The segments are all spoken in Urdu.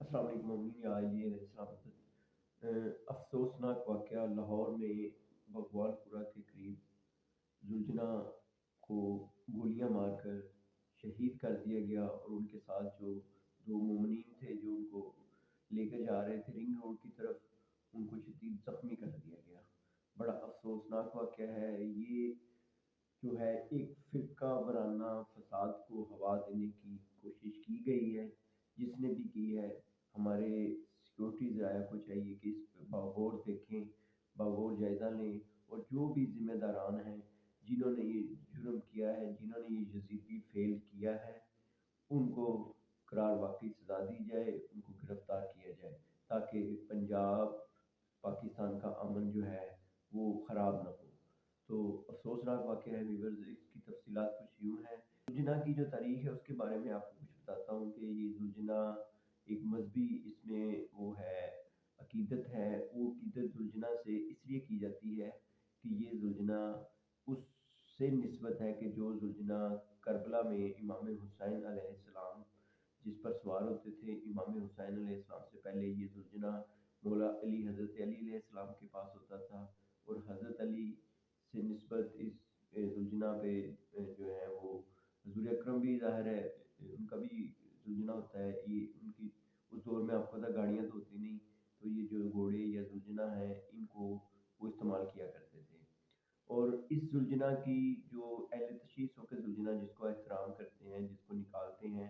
السلام علیکم مومنین، آج یہ سلامت افسوسناک واقعہ لاہور میں بغوال پورہ کے قریب زلجنا کو گولیاں مار کر شہید کر دیا گیا، اور ان کے ساتھ جو دو مومنین تھے جو ان کو لے کر جا رہے تھے رنگ روڈ کی طرف، ان کو شدید زخمی کر دیا گیا۔ بڑا افسوسناک واقعہ ہے یہ، جو ہے ایک فرقہ وارانہ فساد کو ہوا دینے کی کوشش کی گئی ہے، جس نے بھی کی ہے۔ ہمارے سیکورٹی ذرائع کو چاہیے کہ اس پہ باغور دیکھیں، باغور جائزہ لیں، اور جو بھی ذمہ داران ہیں جنہوں نے یہ جرم کیا ہے، جنہوں نے یہ یزیدی فیل کیا ہے، ان کو قرار واقعی سزا دی جائے، ان کو گرفتار کیا جائے، تاکہ پنجاب پاکستان کا امن جو ہے وہ خراب نہ ہو۔ تو افسوسناک واقعہ ہے ویورز، اس کی تفصیلات کچھ یوں ہیں۔ زلجنا کی جو تاریخ ہے اس کے بارے میں آپ کو کچھ بتاتا ہوں کہ یہ زلجنا ایک مذہبی اس میں وہ ہے، عقیدت ہے۔ وہ عقیدت زلجنا سے اس لیے کی جاتی ہے کہ یہ زلجنا اس سے نسبت ہے کہ جو زلجنا کربلا میں امام حسین علیہ السلام جس پر سوار ہوتے تھے، امام حسین علیہ السلام سے پہلے یہ زلجنا مولا علی، حضرت علی علیہ السلام کے پاس ہوتا تھا، اور حضرت علی سے نسبت اس زلجنا پہ جو ہے وہ حضور اکرم بھی ظاہر ہے، ان کا بھی زلجنا ہوتا ہے۔ یہ ان کی اس دور میں آپ کو پتہ گاڑیاں تو ہوتی نہیں، تو یہ جو گھوڑے یا زلجنا ہیں ان کو وہ استعمال کیا کرتے تھے۔ اور اس زلجنا کی جو اہل تشیع ہو کے زلجنا جس کو احترام کرتے ہیں، جس کو نکالتے ہیں،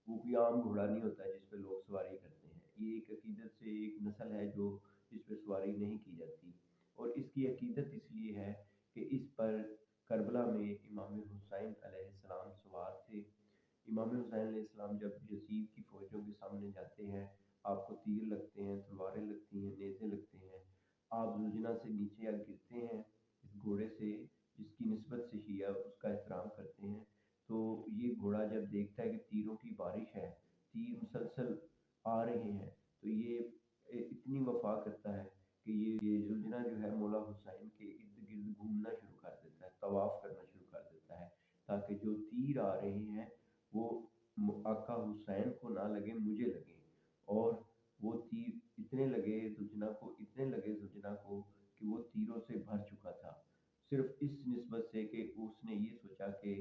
وہ کوئی عام گھوڑا نہیں ہوتا ہے جس پہ لوگ سواری کرتے ہیں۔ یہ ایک عقیدت سے ایک نسل ہے جو جس پہ سواری نہیں کی جاتی، اور اس کی عقیدت اس لیے ہے کہ اس پر کربلا میں امام حسین علیہ السلام سوار تھے۔ امام حسین علیہ السلام جب یزید کی فوجوں کے سامنے جاتے ہیں، آپ کو تیر لگتے ہیں، تلواریں لگتی ہیں، نیزے لگتے ہیں، آپ زلجنا سے نیچے آ گرتے ہیں اس گھوڑے سے جس کی نسبت سے شیعہ اس کا احترام کرتے ہیں۔ تو یہ گھوڑا جب دیکھتا ہے کہ تیروں کی بارش ہے، تیر مسلسل آ رہے ہیں، تو یہ اتنی وفا کرتا ہے کہ یہ زلجنا جو ہے مولا حسین کے ارد گرد گھومنا شروع کر دیتا ہے، طواف کرنا شروع کر دیتا ہے، تاکہ جو تیر آ رہے ہیں وہ آقا حسین کو نہ لگے، مجھے لگیں۔ اور وہ تیر اتنے لگے زلجنا کو، اتنے لگے زلجنا کو کہ وہ تیروں سے بھر چکا تھا، صرف اس نسبت سے کہ اس نے یہ سوچا کہ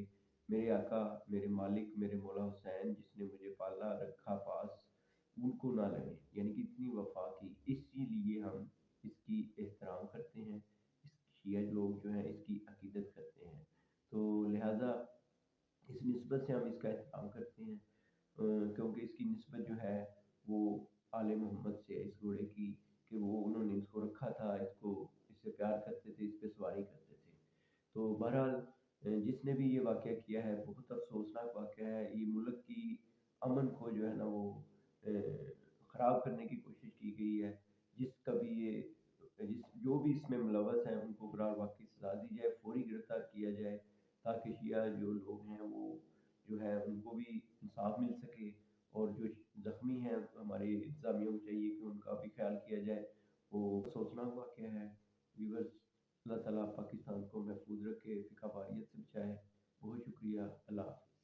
میرے آقا، میرے مالک، میرے مولا حسین جس نے مجھے پالا رکھا پاس، ان کو نہ لگے، یعنی کہ اتنی وفا کی۔ اسی لیے ہم اس کی احترام کرتے ہیں، اس شیعہ لوگ جو ہیں اس کی عقیدت کرتے ہیں، تو لہٰذا اس نسبت سے ہم اس کا احترام کرتے ہیں، کیونکہ اس کی نسبت جو ہے وہ آل محمد سے ہے اس گھوڑے کی، کہ وہ انہوں نے اس کو رکھا تھا، اس کو اس سے پیار کرتے تھے، اس پہ سواری کرتے تھے۔ تو بہرحال جس نے بھی یہ واقعہ کیا ہے بہت افسوسناک واقعہ ہے۔ یہ ملک کی امن کو جو ہے نا وہ خراب کرنے کی کوشش کی گئی ہے۔ جس کا بھی یہ جو بھی اس میں ملوث ہیں ان کو قرار واقعی سزا دی جائے، فوری گرفتار کیا جائے، تاکہ شیعہ جو لوگ ہیں وہ جو ہے ان کو بھی انصاف مل سکے، اور جو زخمی ہیں ہمارے انتظامیہ کو چاہیے کہ ان کا بھی خیال کیا جائے۔ وہ سوچناک واقعہ ہے ویورز۔ اللہ تعالیٰ پاکستان کو محفوظ رکھے، فقہ واریت سے بچائے۔ بہت شکریہ، اللہ حافظ۔